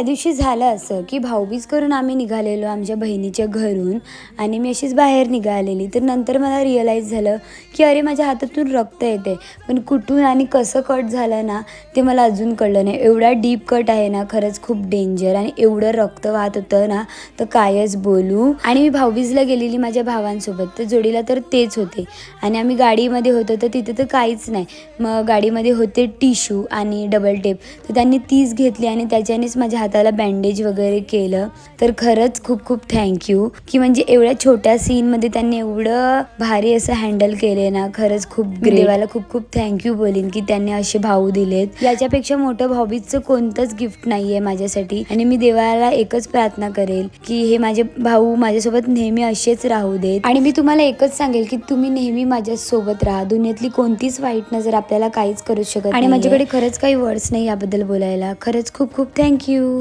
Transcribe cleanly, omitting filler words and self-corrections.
त्या दिवशी झालं असं की भाऊबीज करून आम्ही निघालेलो आमच्या बहिणीच्या घरून आणि मी अशीच बाहेर निघालेली. तर नंतर मला रिअलाईज झालं की अरे माझ्या हातातून रक्त येते, पण कुठून आणि कसं कट झालं ना ते मला अजून कळलं नाही. एवढा डीप कट आहे ना, खरंच खूप डेंजर, आणि एवढं रक्त वाहत होतं ना तर कायच बोलू. आणि मी भाऊबीजला गेलेली माझ्या भावांसोबत, तर जोडीला तर तेच होते आणि आम्ही गाडीमध्ये होतो तर तिथे तर काहीच नाही. मग गाडीमध्ये होते टिश्यू आणि डबल टेप, तर त्यांनी तीच घेतली आणि त्याच्यानेच माझ्या हाताला बँडेज वगैरे केलं. तर खरंच खूप खूप थँक्यू की म्हणजे एवढ्या छोट्या सीनमध्ये त्यांनी एवढं भारी असं हँडल केले ना, खरंच खूप देवाला खूप खूप थँक्यू बोलीन की त्यांनी असे भाऊ दिलेत. याच्यापेक्षा मोठं भाऊबीजचं कोणतंच गिफ्ट नाहीये माझ्यासाठी. आणि मी देवाला एकच प्रार्थना करेल की हे माझे भाऊ माझ्यासोबत नेहमी असेच राहू देत. आणि मी तुम्हाला एकच सांगेल की तुम्ही नेहमी माझ्यासोबत राहा. दुनियेतली कोणतीच वाईट नजर आपल्याला काहीच करू शकत नाही. आणि माझ्याकडे खरंच काही वर्ड्स नाही याबद्दल बोलायला. खरंच खूप खूप थँक्यू.